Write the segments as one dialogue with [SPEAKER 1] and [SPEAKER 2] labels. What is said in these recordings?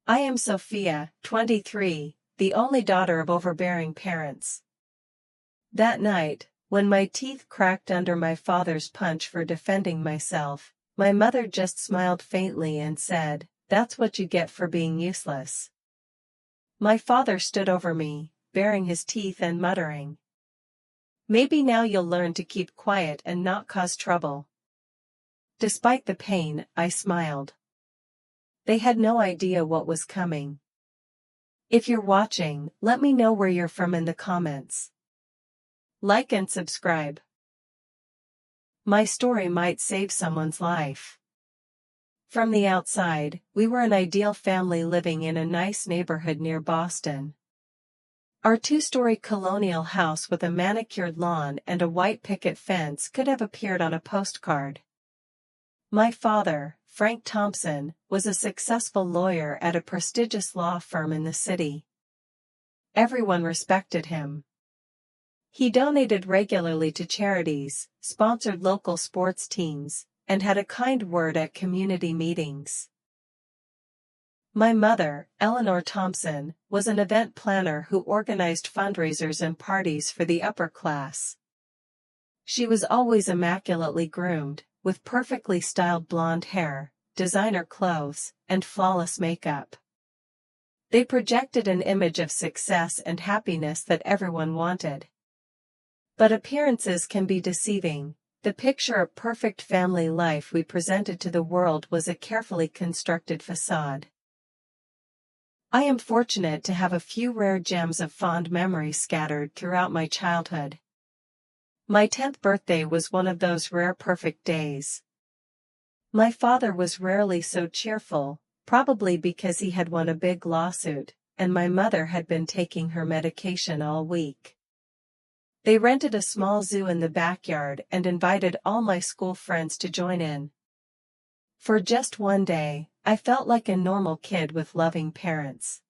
[SPEAKER 1] I am Sophia, 23, the only daughter of overbearing parents. That night, when my teeth cracked under my father's punch for defending myself, my mother just smiled faintly and said, "That's what you get for being useless." My father stood over me, baring his teeth and muttering, "Maybe now you'll learn to keep quiet and not cause trouble." Despite the pain, I smiled. They had no idea what was coming. If you're watching, let me know where you're from in the comments. Like and subscribe. My story might save someone's life. From the outside, we were an ideal family living in a nice neighborhood near Boston. Our two-story colonial house with a manicured lawn and a white picket fence could have appeared on a postcard. My father, Frank Thompson, was a successful lawyer at a prestigious law firm in the city. Everyone respected him. He donated regularly to charities, sponsored local sports teams, and had a kind word at community meetings. My mother, Eleanor Thompson, was an event planner who organized fundraisers and parties for the upper class. She was always immaculately groomed, with perfectly styled blonde hair, designer clothes, and flawless makeup. They projected an image of success and happiness that everyone wanted. But appearances can be deceiving. The picture of perfect family life we presented to the world was a carefully constructed facade. I am fortunate to have a few rare gems of fond memories scattered throughout my childhood. My 10th birthday was one of those rare perfect days. My father was rarely so cheerful, probably because he had won a big lawsuit, and my mother had been taking her medication all week. They rented a small zoo in the backyard and invited all my school friends to join in. For just one day, I felt like a normal kid with loving parents.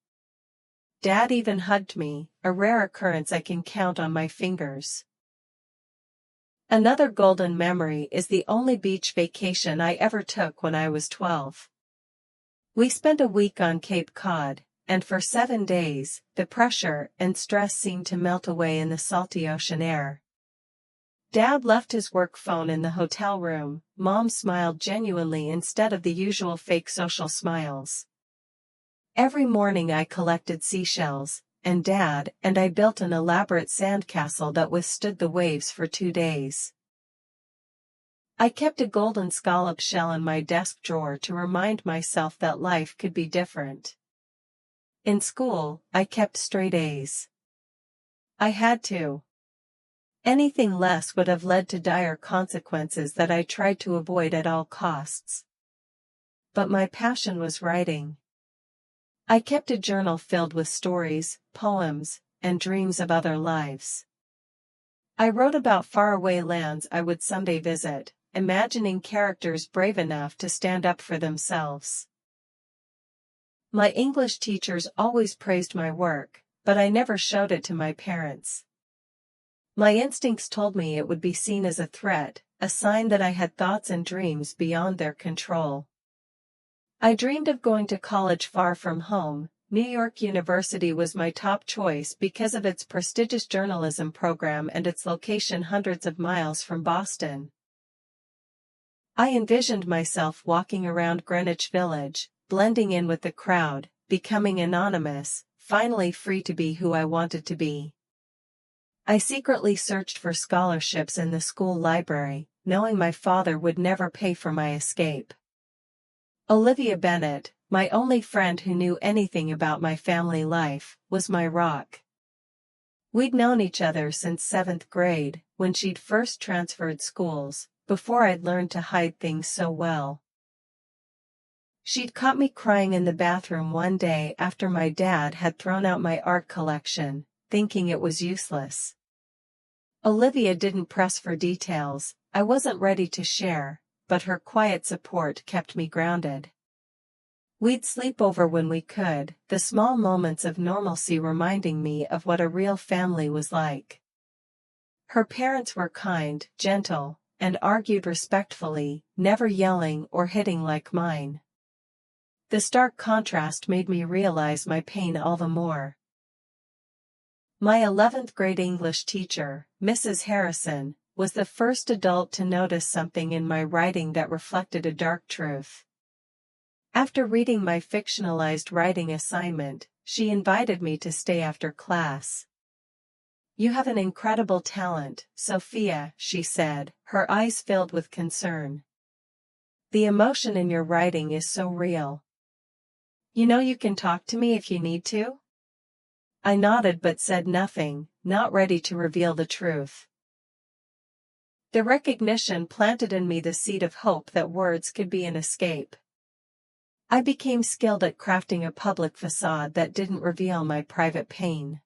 [SPEAKER 1] Dad even hugged me, a rare occurrence I can count on my fingers. Another golden memory is the only beach vacation I ever took when I was 12. We spent a week on Cape Cod, and for 7 days, the pressure and stress seemed to melt away in the salty ocean air. Dad left his work phone in the hotel room. Mom smiled genuinely instead of the usual fake social smiles. Every morning I collected seashells, and Dad and I built an elaborate sandcastle that withstood the waves for 2 days. I kept a golden scallop shell in my desk drawer to remind myself that life could be different. In school, I kept straight A's. I had to. Anything less would have led to dire consequences that I tried to avoid at all costs. But my passion was writing. I kept a journal filled with stories, poems, and dreams of other lives. I wrote about faraway lands I would someday visit, imagining characters brave enough to stand up for themselves. My English teachers always praised my work, but I never showed it to my parents. My instincts told me it would be seen as a threat, a sign that I had thoughts and dreams beyond their control. I dreamed of going to college far from home. New York University was my top choice because of its prestigious journalism program and its location hundreds of miles from Boston. I envisioned myself walking around Greenwich Village, blending in with the crowd, becoming anonymous, finally free to be who I wanted to be. I secretly searched for scholarships in the school library, knowing my father would never pay for my escape. Olivia Bennett, my only friend who knew anything about my family life, was my rock. We'd known each other since 7th grade, when she'd first transferred schools, before I'd learned to hide things so well. She'd caught me crying in the bathroom one day after my dad had thrown out my art collection, thinking it was useless. Olivia didn't press for details. I wasn't ready to share, but her quiet support kept me grounded. We'd sleep over when we could, the small moments of normalcy reminding me of what a real family was like. Her parents were kind, gentle, and argued respectfully, never yelling or hitting like mine. The stark contrast made me realize my pain all the more. My 11th grade English teacher, Mrs. Harrison, was the first adult to notice something in my writing that reflected a dark truth. After reading my fictionalized writing assignment, she invited me to stay after class. "You have an incredible talent, Sophia," she said, her eyes filled with concern. "The emotion in your writing is so real. You know you can talk to me if you need to?" I nodded but said nothing, not ready to reveal the truth. The recognition planted in me the seed of hope that words could be an escape. I became skilled at crafting a public facade that didn't reveal my private pain.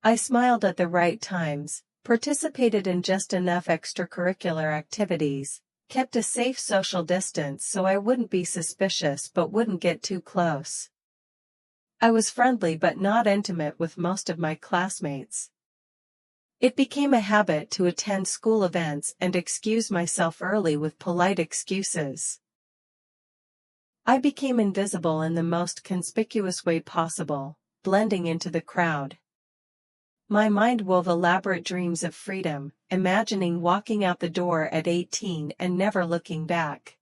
[SPEAKER 1] I smiled at the right times, participated in just enough extracurricular activities, kept a safe social distance so I wouldn't be suspicious but wouldn't get too close. I was friendly but not intimate with most of my classmates. It became a habit to attend school events and excuse myself early with polite excuses. I became invisible in the most conspicuous way possible, blending into the crowd. My mind wove elaborate dreams of freedom, imagining walking out the door at 18 and never looking back.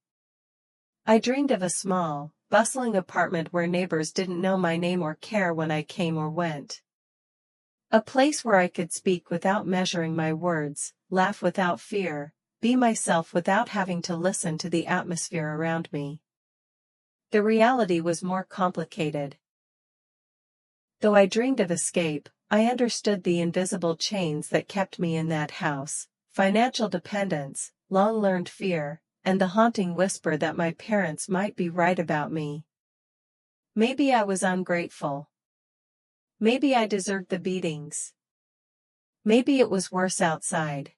[SPEAKER 1] I dreamed of a small, bustling apartment where neighbors didn't know my name or care when I came or went. A place where I could speak without measuring my words, laugh without fear, be myself without having to listen to the atmosphere around me. The reality was more complicated. Though I dreamed of escape, I understood the invisible chains that kept me in that house: financial dependence, long-learned fear, and the haunting whisper that my parents might be right about me. Maybe I was ungrateful. Maybe I deserved the beatings. Maybe it was worse outside.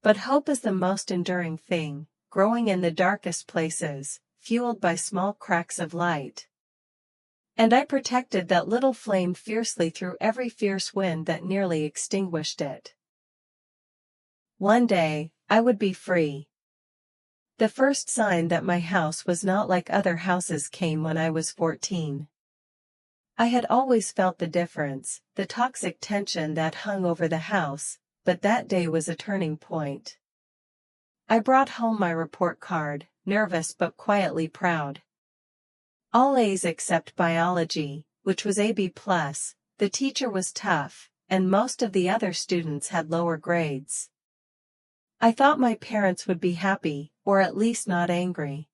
[SPEAKER 1] But hope is the most enduring thing, growing in the darkest places, fueled by small cracks of light. And I protected that little flame fiercely through every fierce wind that nearly extinguished it. One day, I would be free. The first sign that my house was not like other houses came when I was 14. I had always felt the difference, the toxic tension that hung over the house, but that day was a turning point. I brought home my report card, nervous but quietly proud. All A's except biology, which was a B+. The teacher was tough, and most of the other students had lower grades. I thought my parents would be happy, or at least not angry.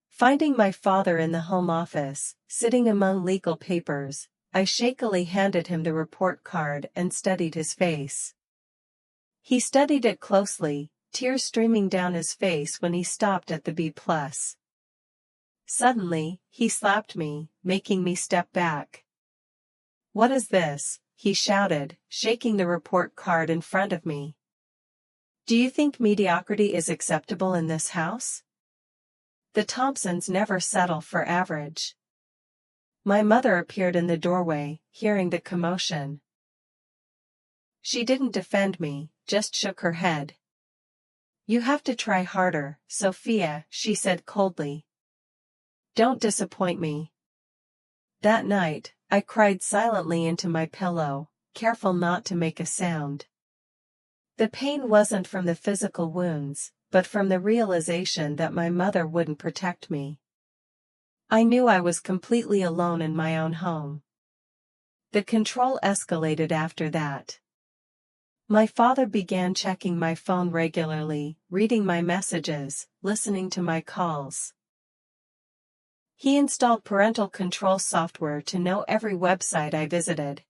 [SPEAKER 1] Finding my father in the home office, sitting among legal papers, I shakily handed him the report card and studied his face. He studied it closely, tears streaming down his face when he stopped at the B+. Suddenly, he slapped me, making me step back. "What is this?" he shouted, shaking the report card in front of me. "Do you think mediocrity is acceptable in this house? The Thompsons never settle for average." My mother appeared in the doorway, hearing the commotion. She didn't defend me, just shook her head. "You have to try harder, Sophia," she said coldly. "Don't disappoint me." That night, I cried silently into my pillow, careful not to make a sound. The pain wasn't from the physical wounds, but from the realization that my mother wouldn't protect me. I knew I was completely alone in my own home. The control escalated after that. My father began checking my phone regularly, reading my messages, listening to my calls. He installed parental control software to know every website I visited.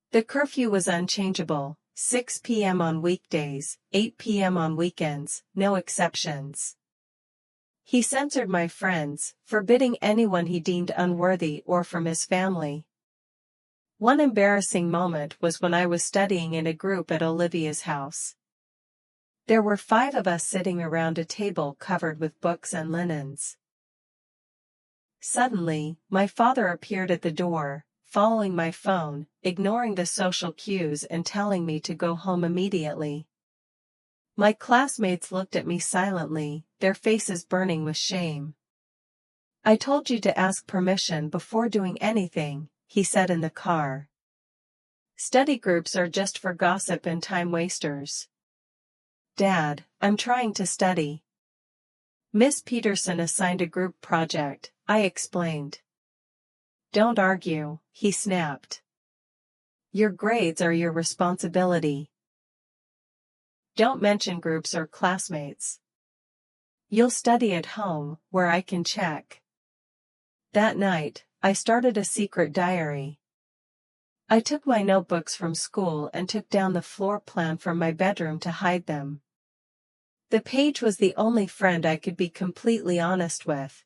[SPEAKER 1] The curfew was unchangeable: 6 p.m. on weekdays, 8 p.m. on weekends, no exceptions. He censored my friends, forbidding anyone he deemed unworthy or from his family. One embarrassing moment was when I was studying in a group at Olivia's house. There were 5 of us sitting around a table covered with books and linens. Suddenly, my father appeared at the door, following my phone, ignoring the social cues and telling me to go home immediately. My classmates looked at me silently, their faces burning with shame. I told you to ask permission before doing anything, he said in the car. Study groups are just for gossip and time wasters. Dad, I'm trying to study. Miss Peterson assigned a group project, I explained. Don't argue, he snapped. Your grades are your responsibility. Don't mention groups or classmates. You'll study at home, where I can check. That night, I started a secret diary. I took my notebooks from school and took down the floor plan from my bedroom to hide them. The page was the only friend I could be completely honest with.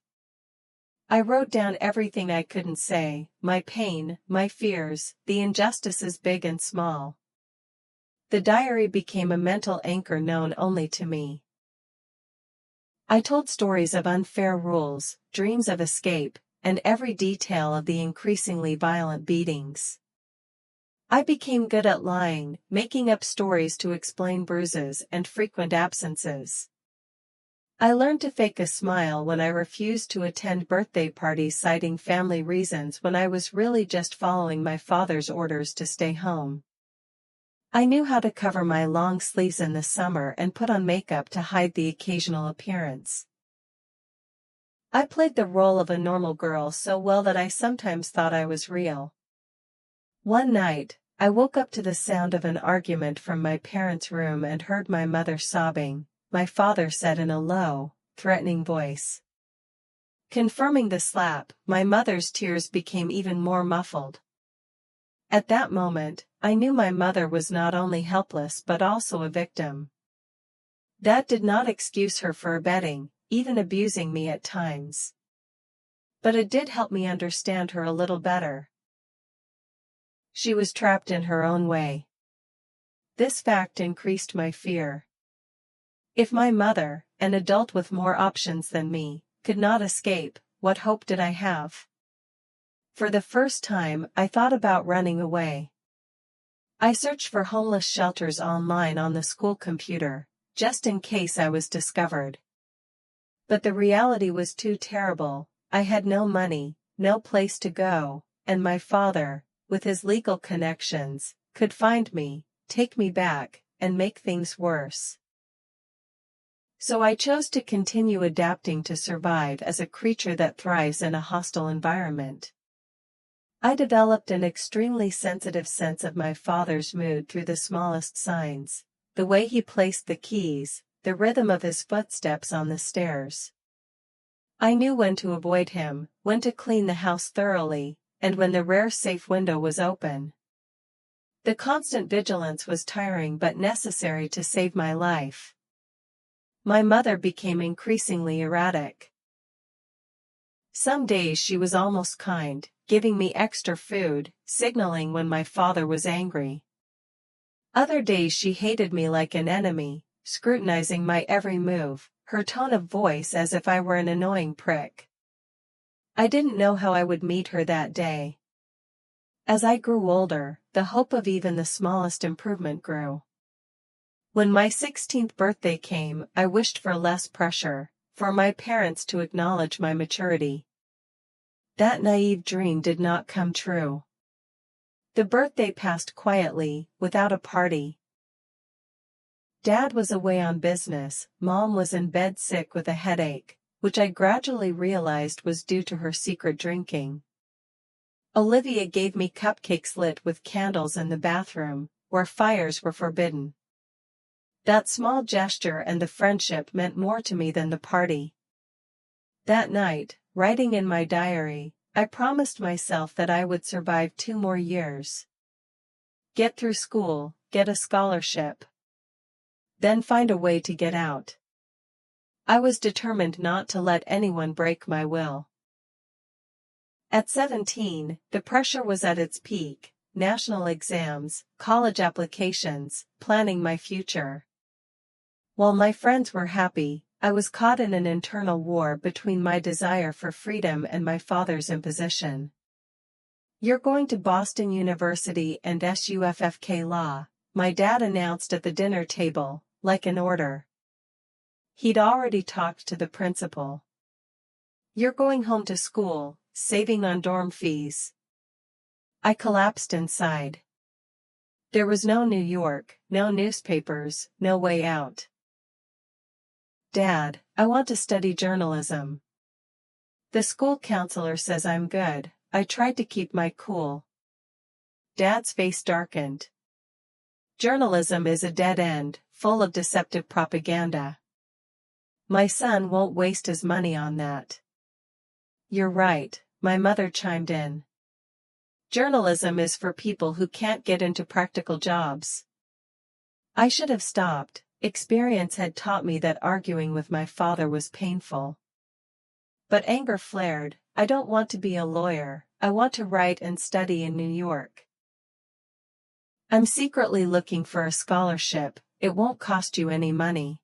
[SPEAKER 1] I wrote down everything I couldn't say, my pain, my fears, the injustices big and small. The diary became a mental anchor known only to me. I told stories of unfair rules, dreams of escape, and every detail of the increasingly violent beatings. I became good at lying, making up stories to explain bruises and frequent absences. I learned to fake a smile when I refused to attend birthday parties citing family reasons when I was really just following my father's orders to stay home. I knew how to cover my long sleeves in the summer and put on makeup to hide the occasional appearance. I played the role of a normal girl so well that I sometimes thought I was real. One night, I woke up to the sound of an argument from my parents' room and heard my mother sobbing, my father said in a low, threatening voice. Confirming the slap, my mother's tears became even more muffled. At that moment, I knew my mother was not only helpless but also a victim. That did not excuse her for abetting, even abusing me at times. But it did help me understand her a little better. She was trapped in her own way. This fact increased my fear. If my mother, an adult with more options than me, could not escape, what hope did I have? For the first time, I thought about running away. I searched for homeless shelters online on the school computer, just in case I was discovered. But the reality was too terrible. I had no money, no place to go, and my father, with his legal connections, could find me, take me back, and make things worse. So I chose to continue adapting to survive as a creature that thrives in a hostile environment. I developed an extremely sensitive sense of my father's mood through the smallest signs, the way he placed the keys, the rhythm of his footsteps on the stairs. I knew when to avoid him, when to clean the house thoroughly, and when the rare safe window was open. The constant vigilance was tiring but necessary to save my life. My mother became increasingly erratic. Some days she was almost kind, giving me extra food, signaling when my father was angry. Other days she hated me like an enemy, scrutinizing my every move, her tone of voice as if I were an annoying prick. I didn't know how I would meet her that day. As I grew older, the hope of even the smallest improvement grew. When my 16th birthday came, I wished for less pressure, for my parents to acknowledge my maturity. That naive dream did not come true. The birthday passed quietly, without a party. Dad was away on business, Mom was in bed sick with a headache, which I gradually realized was due to her secret drinking. Olivia gave me cupcakes lit with candles in the bathroom, where fires were forbidden. That small gesture and the friendship meant more to me than the party. That night, writing in my diary, I promised myself that I would survive 2 more years. Get through school, get a scholarship. Then find a way to get out. I was determined not to let anyone break my will. At 17, the pressure was at its peak, national exams, college applications, planning my future. While my friends were happy, I was caught in an internal war between my desire for freedom and my father's imposition. You're going to Boston University and SUFFK Law, my dad announced at the dinner table, like an order. He'd already talked to the principal. You're going home to school, saving on dorm fees. I collapsed inside. There was no New York, no newspapers, no way out. Dad, I want to study journalism. The school counselor says I'm good. I tried to keep my cool. Dad's face darkened. Journalism is a dead end, full of deceptive propaganda. My son won't waste his money on that. You're right, my mother chimed in. Journalism is for people who can't get into practical jobs. I should have stopped. Experience had taught me that arguing with my father was painful. But anger flared. I don't want to be a lawyer, I want to write and study in New York. I'm secretly looking for a scholarship, it won't cost you any money.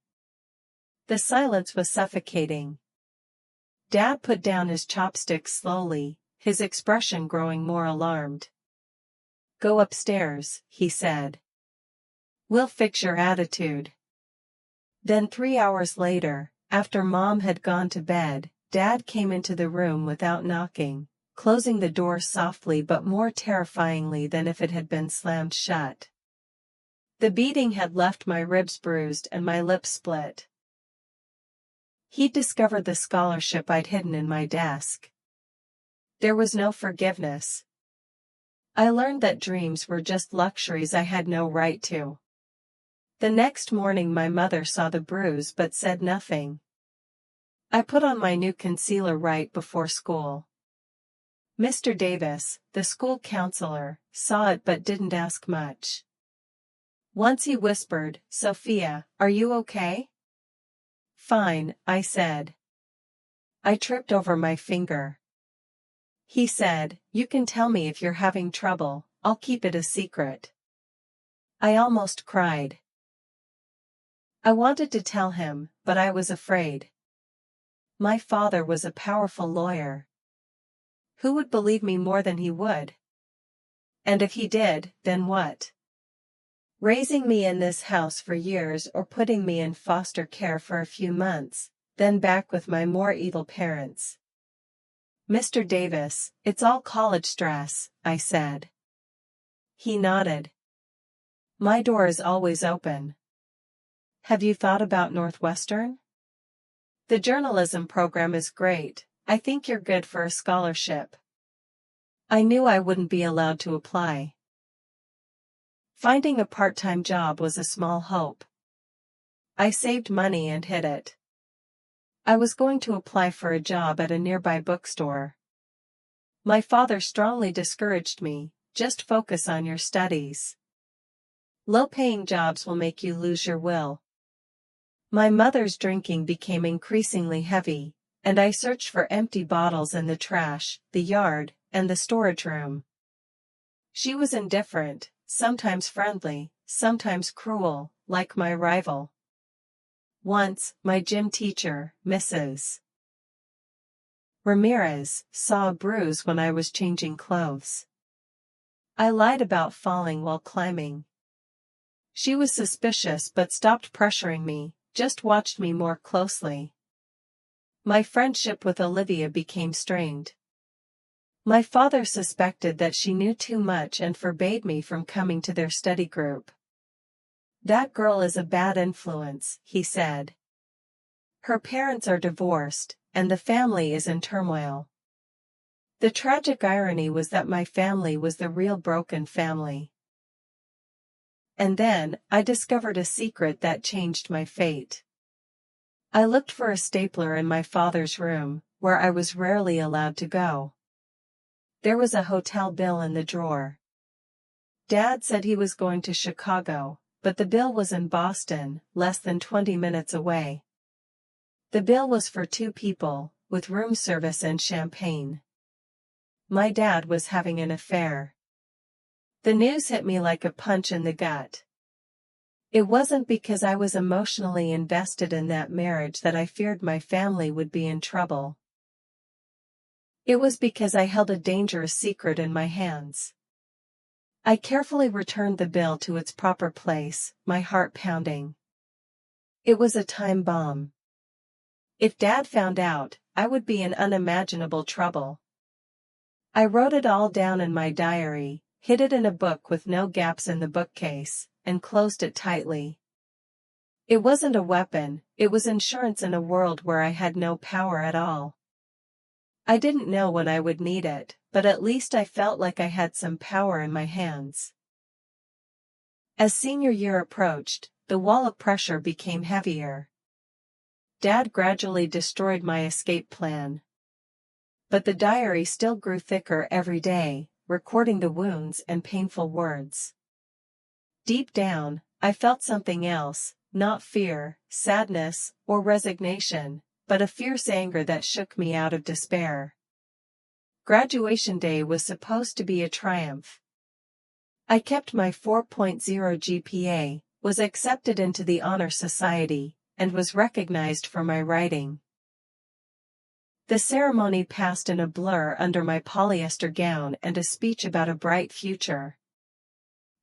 [SPEAKER 1] The silence was suffocating. Dad put down his chopsticks slowly, his expression growing more alarmed. Go upstairs, he said. We'll fix your attitude. Then 3 hours later, after Mom had gone to bed, Dad came into the room without knocking, closing the door softly but more terrifyingly than if it had been slammed shut. The beating had left my ribs bruised and my lips split. He'd discovered the scholarship I'd hidden in my desk. There was no forgiveness. I learned that dreams were just luxuries I had no right to. The next morning my mother saw the bruise but said nothing. I put on my new concealer right before school. Mr. Davis, the school counselor, saw it but didn't ask much. Once he whispered, Sophia, are you okay? Fine, I said. I tripped over my finger. He said, you can tell me if you're having trouble, I'll keep it a secret. I almost cried. I wanted to tell him, but I was afraid. My father was a powerful lawyer. Who would believe me more than he would? And if he did, then what? Raising me in this house for years or putting me in foster care for a few months, then back with my more evil parents. Mr. Davis, it's all college stress, I said. He nodded. My door is always open. Have you thought about Northwestern? The journalism program is great, I think you're good for a scholarship. I knew I wouldn't be allowed to apply. Finding a part-time job was a small hope. I saved money and hid it. I was going to apply for a job at a nearby bookstore. My father strongly discouraged me, just focus on your studies. Low-paying jobs will make you lose your will. My mother's drinking became increasingly heavy, and I searched for empty bottles in the trash, the yard, and the storage room. She was indifferent, sometimes friendly, sometimes cruel, like my rival. Once, my gym teacher, Mrs. Ramirez, saw a bruise when I was changing clothes. I lied about falling while climbing. She was suspicious but stopped pressuring me, just watched me more closely. My friendship with Olivia became strained. My father suspected that she knew too much and forbade me from coming to their study group. That girl is a bad influence, he said. Her parents are divorced, and the family is in turmoil. The tragic irony was that my family was the real broken family. And then, I discovered a secret that changed my fate. I looked for a stapler in my father's room, where I was rarely allowed to go. There was a hotel bill in the drawer. Dad said he was going to Chicago, but the bill was in Boston, less than 20 minutes away. The bill was for 2 people, with room service and champagne. My dad was having an affair. The news hit me like a punch in the gut. It wasn't because I was emotionally invested in that marriage that I feared my family would be in trouble. It was because I held a dangerous secret in my hands. I carefully returned the bill to its proper place, my heart pounding. It was a time bomb. If Dad found out, I would be in unimaginable trouble. I wrote it all down in my diary, hid it in a book with no gaps in the bookcase, and closed it tightly. It wasn't a weapon, it was insurance in a world where I had no power at all. I didn't know when I would need it, but at least I felt like I had some power in my hands. As senior year approached, the wall of pressure became heavier. Dad gradually destroyed my escape plan. But the diary still grew thicker every day, recording the wounds and painful words. Deep down, I felt something else, not fear, sadness, or resignation, but a fierce anger that shook me out of despair. Graduation day was supposed to be a triumph. I kept my 4.0 GPA, was accepted into the honor society, and was recognized for my writing. The ceremony passed in a blur under my polyester gown and a speech about a bright future.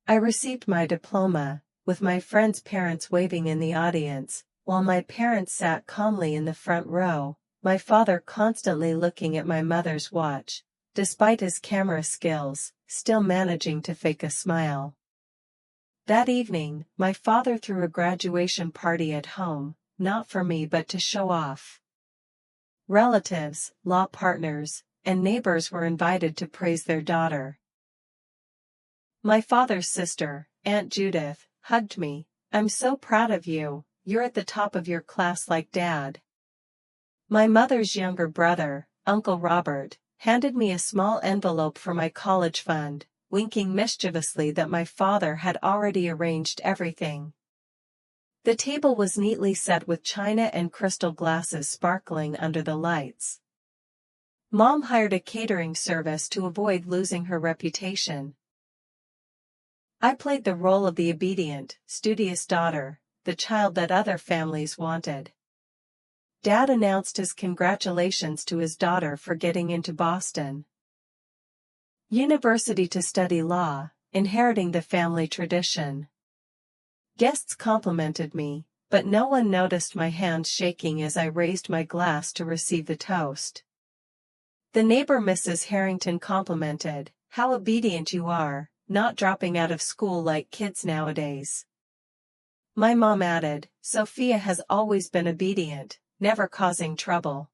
[SPEAKER 1] I received my diploma, with my friends' parents waving in the audience, while my parents sat calmly in the front row, my father constantly looking at my mother's watch, despite his camera skills, still managing to fake a smile. That evening, my father threw a graduation party at home, not for me but to show off. Relatives, law partners, and neighbors were invited to praise their daughter. My father's sister, Aunt Judith, hugged me. "I'm so proud of you, you're at the top of your class like Dad." My mother's younger brother, Uncle Robert, handed me a small envelope for my college fund, winking mischievously that my father had already arranged everything. The table was neatly set with china and crystal glasses sparkling under the lights. Mom hired a catering service to avoid losing her reputation. I played the role of the obedient, studious daughter, the child that other families wanted. Dad announced his congratulations to his daughter for getting into Boston University to study law, inheriting the family tradition. Guests complimented me, but no one noticed my hands shaking as I raised my glass to receive the toast. The neighbor Mrs. Harrington complimented, "How obedient you are, not dropping out of school like kids nowadays." My mom added, "Sophia has always been obedient, never causing trouble."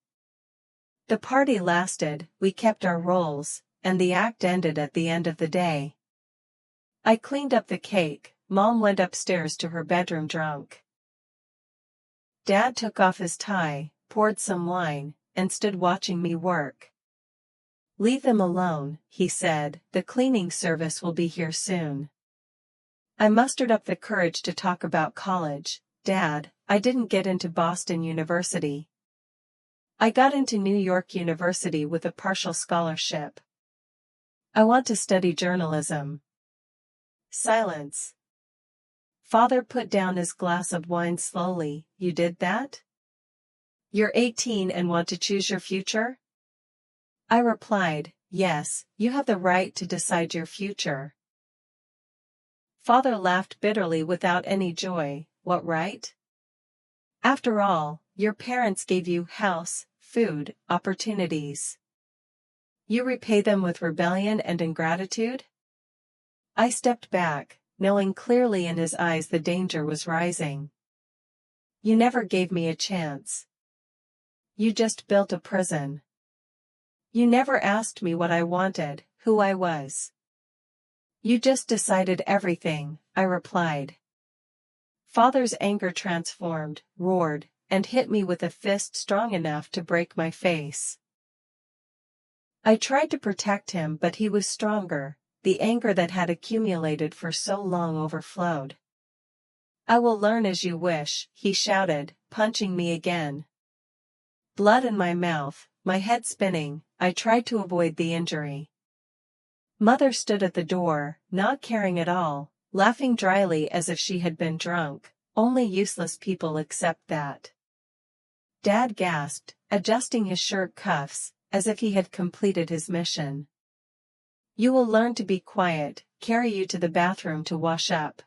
[SPEAKER 1] The party lasted, we kept our roles, and the act ended at the end of the day. I cleaned up the cake. Mom went upstairs to her bedroom drunk. Dad took off his tie, poured some wine, and stood watching me work. "Leave them alone," he said, "the cleaning service will be here soon." I mustered up the courage to talk about college. "Dad, I didn't get into Boston University. I got into New York University with a partial scholarship. I want to study journalism." Silence. Father put down his glass of wine slowly. "You did that? You're 18 and want to choose your future?" I replied, "Yes, you have the right to decide your future." Father laughed bitterly without any joy. "What right? After all, your parents gave you house, food, opportunities. You repay them with rebellion and ingratitude?" I stepped back, knowing clearly in his eyes the danger was rising. "You never gave me a chance. You just built a prison. You never asked me what I wanted, who I was. You just decided everything," I replied. Father's anger transformed, roared, and hit me with a fist strong enough to break my face. I tried to protect him, but he was stronger. The anger that had accumulated for so long overflowed. "I will learn as you wish," he shouted, punching me again. Blood in my mouth, my head spinning, I tried to avoid the injury. Mother stood at the door, not caring at all, laughing dryly as if she had been drunk. "Only useless people accept that." Dad gasped, adjusting his shirt cuffs, as if he had completed his mission. "You will learn to be quiet, carry you to the bathroom to wash up."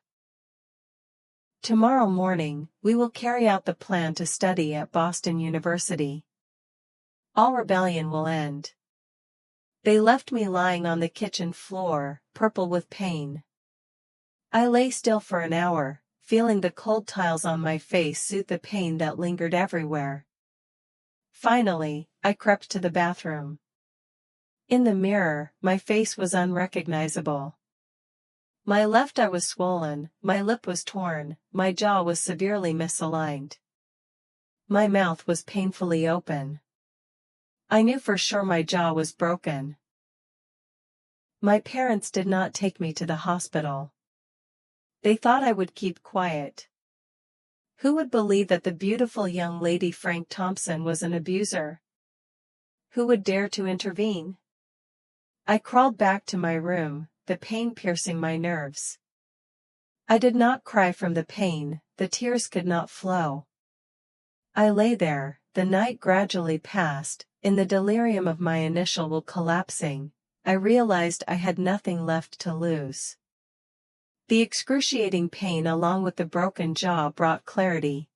[SPEAKER 1] Tomorrow morning, we will carry out the plan to study at Boston University. All rebellion will end. They left me lying on the kitchen floor, purple with pain. I lay still for an hour, feeling the cold tiles on my face soothe the pain that lingered everywhere. Finally, I crept to the bathroom. In the mirror, my face was unrecognizable. My left eye was swollen, my lip was torn, my jaw was severely misaligned. My mouth was painfully open. I knew for sure my jaw was broken. My parents did not take me to the hospital. They thought I would keep quiet. Who would believe that the beautiful young lady Frank Thompson was an abuser? Who would dare to intervene? I crawled back to my room, the pain piercing my nerves. I did not cry from the pain, the tears could not flow. I lay there, the night gradually passed, in the delirium of my initial collapsing. I realized I had nothing left to lose. The excruciating pain along with the broken jaw brought clarity.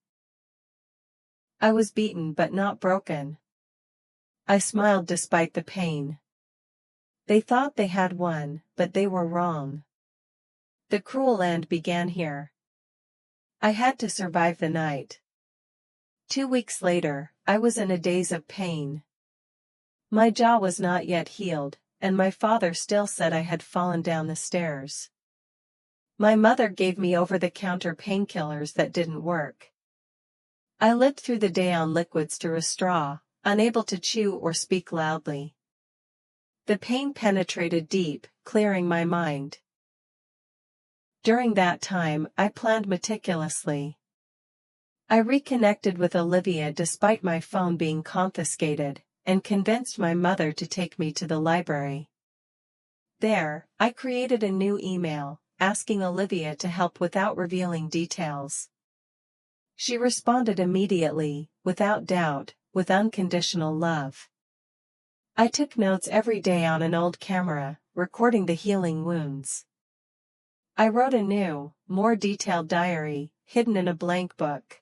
[SPEAKER 1] I was beaten but not broken. I smiled despite the pain. They thought they had won, but they were wrong. The cruel end began here. I had to survive the night. 2 weeks later, I was in a daze of pain. My jaw was not yet healed, and my father still said I had fallen down the stairs. My mother gave me over-the-counter painkillers that didn't work. I lived through the day on liquids through a straw, unable to chew or speak loudly. The pain penetrated deep, clearing my mind. During that time, I planned meticulously. I reconnected with Olivia despite my phone being confiscated, and convinced my mother to take me to the library. There, I created a new email, asking Olivia to help without revealing details. She responded immediately, without doubt, with unconditional love. I took notes every day on an old camera, recording the healing wounds. I wrote a new, more detailed diary, hidden in a blank book.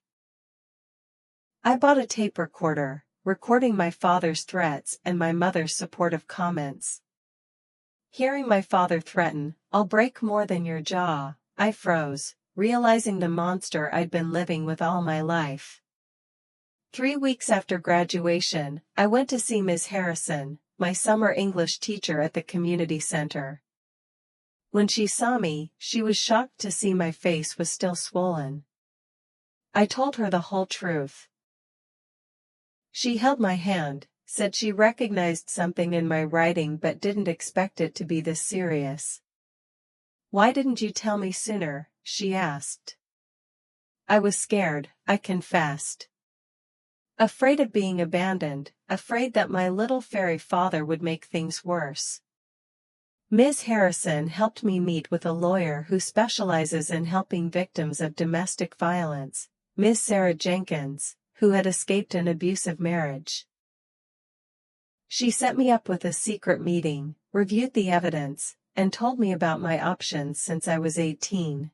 [SPEAKER 1] I bought a tape recorder, recording my father's threats and my mother's supportive comments. Hearing my father threaten, "I'll break more than your jaw," I froze, realizing the monster I'd been living with all my life. 3 weeks after graduation, I went to see Ms. Harrison, my summer English teacher at the community center. When she saw me, she was shocked to see my face was still swollen. I told her the whole truth. She held my hand, said she recognized something in my writing but didn't expect it to be this serious. "Why didn't you tell me sooner?" she asked. I was scared, I confessed. Afraid of being abandoned, afraid that my little fairy father would make things worse. Ms. Harrison helped me meet with a lawyer who specializes in helping victims of domestic violence, Ms. Sarah Jenkins, who had escaped an abusive marriage. She set me up with a secret meeting, reviewed the evidence, and told me about my options since I was 18.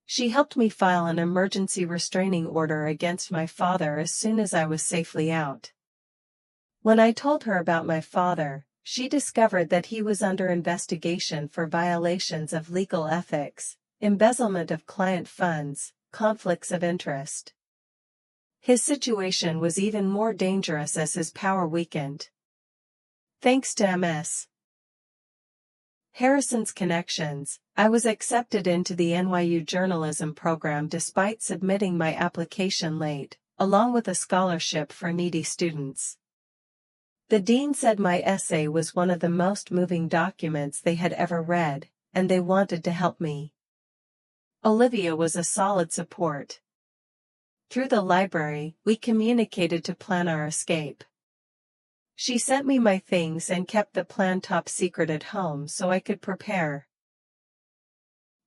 [SPEAKER 1] She helped me file an emergency restraining order against my father as soon as I was safely out. When I told her about my father, she discovered that he was under investigation for violations of legal ethics, embezzlement of client funds, conflicts of interest. His situation was even more dangerous as his power weakened. Thanks to Ms. Harrison's connections, I was accepted into the NYU journalism program despite submitting my application late, along with a scholarship for needy students. The dean said my essay was one of the most moving documents they had ever read, and they wanted to help me. Olivia was a solid support. Through the library, we communicated to plan our escape. She sent me my things and kept the plan top secret at home so I could prepare.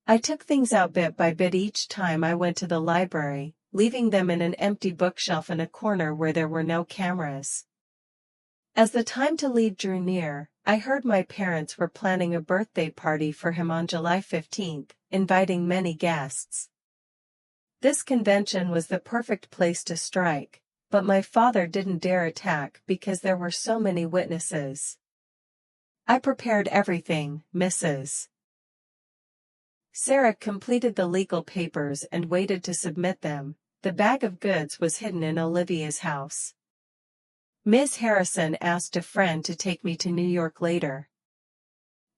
[SPEAKER 1] I took things out bit by bit each time I went to the library, leaving them in an empty bookshelf in a corner where there were no cameras. As the time to leave drew near, I heard my parents were planning a birthday party for him on July 15th, inviting many guests. This convention was the perfect place to strike, but my father didn't dare attack because there were so many witnesses. I prepared everything, Mrs. Sarah completed the legal papers and waited to submit them. The bag of goods was hidden in Olivia's house. Ms. Harrison asked a friend to take me to New York later.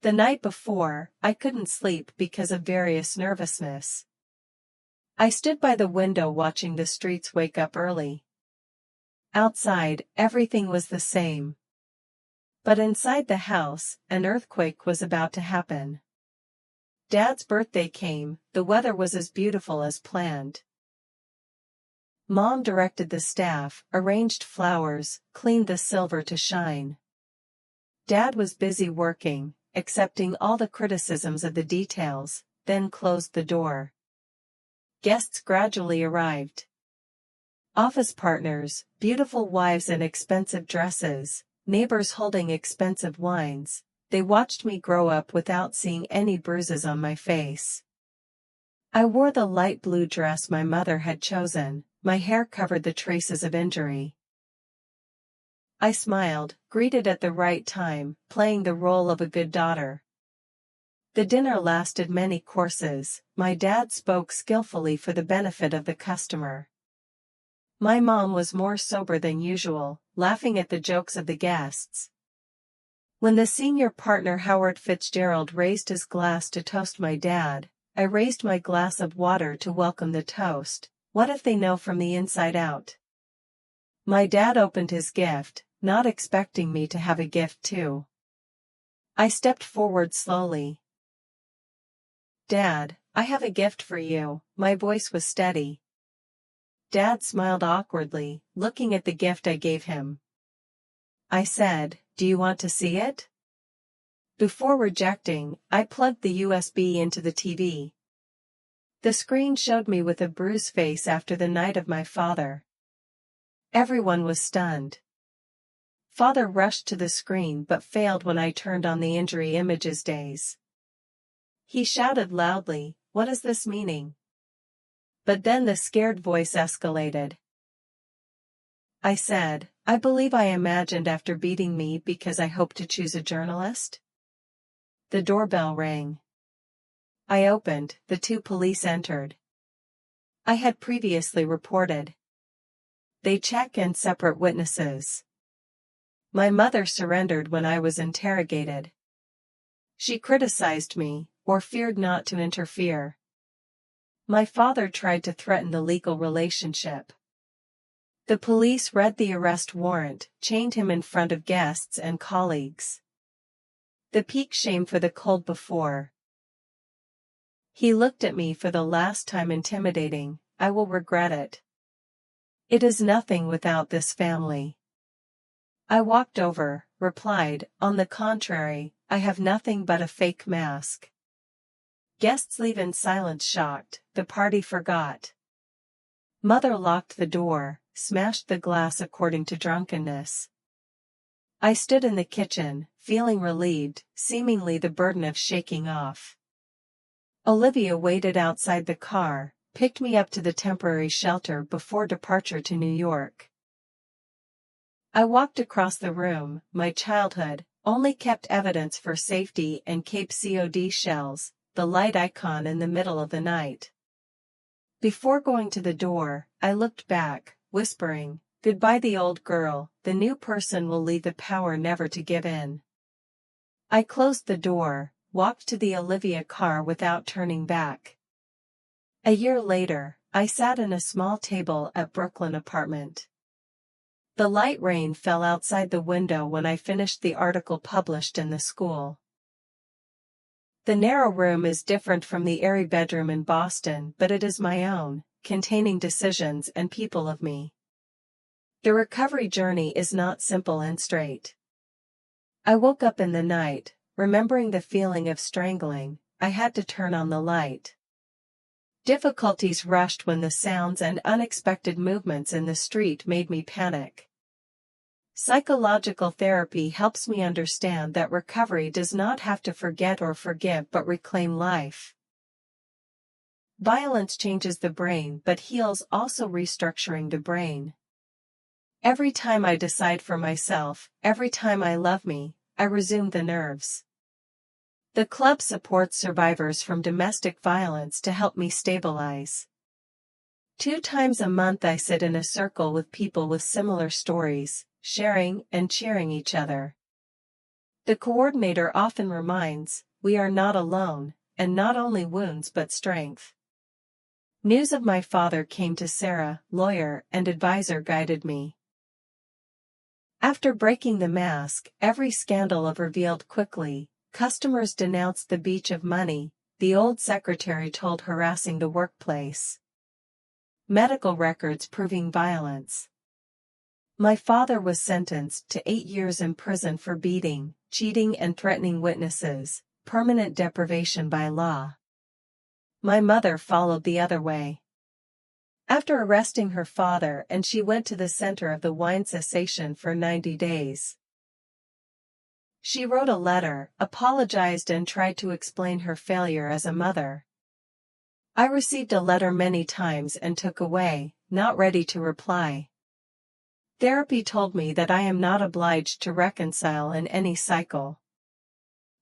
[SPEAKER 1] The night before, I couldn't sleep because of various nervousness. I stood by the window watching the streets wake up early. Outside, everything was the same. But inside the house, an earthquake was about to happen. Dad's birthday came, the weather was as beautiful as planned. Mom directed the staff, arranged flowers, cleaned the silver to shine. Dad was busy working, accepting all the criticisms of the details, then closed the door. Guests gradually arrived. Office partners, beautiful wives in expensive dresses, neighbors holding expensive wines. They watched me grow up without seeing any bruises on my face. I wore the light blue dress my mother had chosen, my hair covered the traces of injury. I smiled, greeted at the right time, playing the role of a good daughter. The dinner lasted many courses. My dad spoke skillfully for the benefit of the customer. My mom was more sober than usual, laughing at the jokes of the guests. When the senior partner Howard Fitzgerald raised his glass to toast my dad, I raised my glass of water to welcome the toast. What if they know from the inside out? My dad opened his gift, not expecting me to have a gift too. I stepped forward slowly. Dad, I have a gift for you. My voice was steady. Dad smiled awkwardly, looking at the gift I gave him. I said, "Do you want to see it?" Before rejecting, I plugged the USB into the TV. The screen showed me with a bruised face after the night of my father. Everyone was stunned. Father rushed to the screen but failed when I turned on the injury images days. He shouted loudly, "What is this meaning?" But then the scared voice escalated. I said, "I believe I imagined after beating me because I hoped to choose a journalist." The doorbell rang. I opened, the 2 police entered. I had previously reported. They check and separate witnesses. My mother surrendered when I was interrogated. She criticized me, or feared not to interfere. My father tried to threaten the legal relationship. The police read the arrest warrant, chained him in front of guests and colleagues. The peak shame for the cold before. He looked at me for the last time intimidating. I will regret it. It is nothing without this family. I walked over, replied, "On the contrary, I have nothing but a fake mask." Guests leave in silence shocked, the party forgot. Mother locked the door, smashed the glass according to drunkenness. I stood in the kitchen, feeling relieved, seemingly the burden of shaking off. Olivia waited outside the car, picked me up to the temporary shelter before departure to New York. I walked across the room, my childhood, only kept evidence for safety and Cape Cod shells, the light icon in the middle of the night. Before going to the door, I looked back, whispering, "Goodbye the old girl, the new person will leave the power never to give in." I closed the door, walked to the Olivia car without turning back. A year later, I sat in a small table at Brooklyn apartment. The light rain fell outside the window when I finished the article published in the school. The narrow room is different from the airy bedroom in Boston, but it is my own, containing decisions and people of me. The recovery journey is not simple and straight. I woke up in the night, remembering the feeling of strangling. I had to turn on the light. Difficulties rushed when the sounds and unexpected movements in the street made me panic. Psychological therapy helps me understand that recovery does not have to forget or forgive but reclaim life. Violence changes the brain but heals, also restructuring the brain. Every time I decide for myself, every time I love me, I resume the nerves. The club supports survivors from domestic violence to help me stabilize. 2 times a month I sit in a circle with people with similar stories, sharing and cheering each other. The coordinator often reminds, we are not alone, and not only wounds but strength. News of my father came to Sarah, lawyer and advisor, guided me. After breaking the mask, every scandal of revealed quickly. Customers denounced the beach of money, the old secretary told harassing the workplace. Medical records proving violence. My father was sentenced to 8 years in prison for beating, cheating and threatening witnesses, permanent deprivation by law. My mother followed the other way. After arresting her father, and she went to the center of the wine cessation for 90 days. She wrote a letter, apologized and tried to explain her failure as a mother. I received a letter many times and took away, not ready to reply. Therapy told me that I am not obliged to reconcile in any cycle.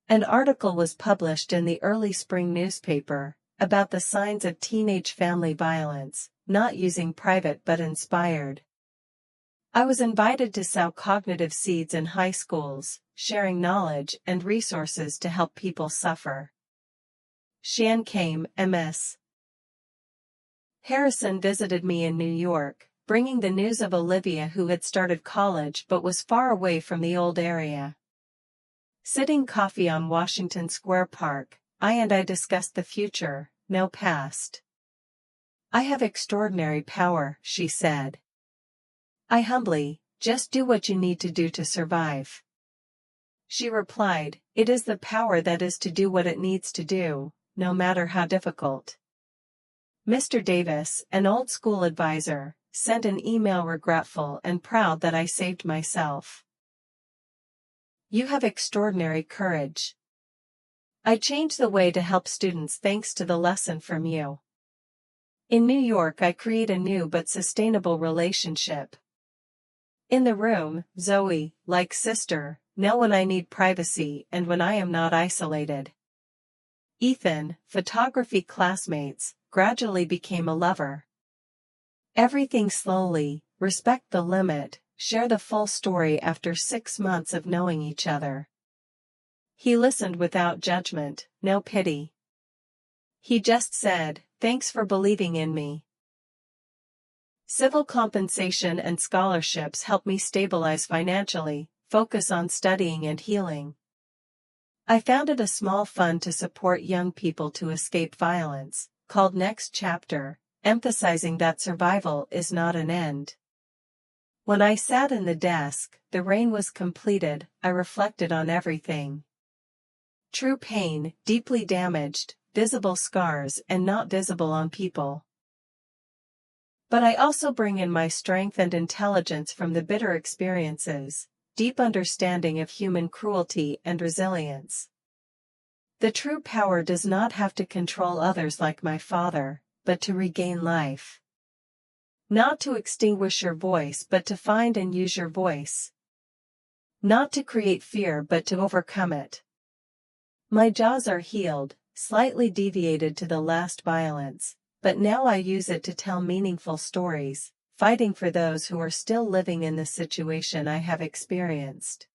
[SPEAKER 1] An article was published in the early spring newspaper about the signs of teenage family violence, not using private but inspired. I was invited to sow cognitive seeds in high schools, sharing knowledge and resources to help people suffer. Shan came, Ms. Harrison visited me in New York, bringing the news of Olivia, who had started college but was far away from the old area. Sitting coffee on Washington Square Park, I discussed the future, no past. I have extraordinary power, she said. I humbly, just do what you need to do to survive. She replied, it is the power that is to do what it needs to do, no matter how difficult. Mr. Davis, an old school advisor, sent an email regretful and proud that I saved myself. You have extraordinary courage. I changed the way to help students thanks to the lesson from you. In New York I create a new but sustainable relationship. In the room, Zoe, like sister, know when I need privacy and when I am not isolated. Ethan, photography classmates, gradually became a lover. Everything slowly, respect the limit, share the full story after 6 months of knowing each other. He listened without judgment, no pity. He just said, thanks for believing in me. Civil compensation and scholarships help me stabilize financially, focus on studying and healing. I founded a small fund to support young people to escape violence, called Next Chapter, emphasizing that survival is not an end. When I sat in the desk, the reign was completed, I reflected on everything. True pain, deeply damaged, visible scars and not visible on people. But I also bring in my strength and intelligence from the bitter experiences, deep understanding of human cruelty and resilience. The true power does not have to control others like my father, but to regain life. Not to extinguish your voice but to find and use your voice. Not to create fear but to overcome it. My jaws are healed, slightly deviated to the last violence, but now I use it to tell meaningful stories, fighting for those who are still living in the situation I have experienced.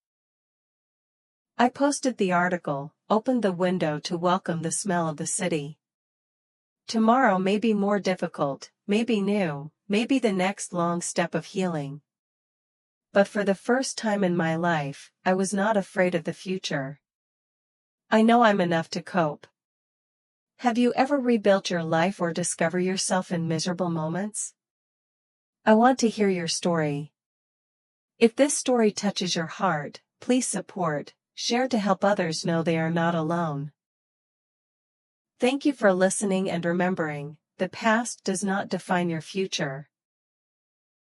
[SPEAKER 1] I posted the article, opened the window to welcome the smell of the city. Tomorrow may be more difficult, may be new, may be the next long step of healing. But for the first time in my life, I was not afraid of the future. I know I'm enough to cope. Have you ever rebuilt your life or discover yourself in miserable moments? I want to hear your story. If this story touches your heart, please support, share to help others know they are not alone. Thank you for listening and remembering, the past does not define your future.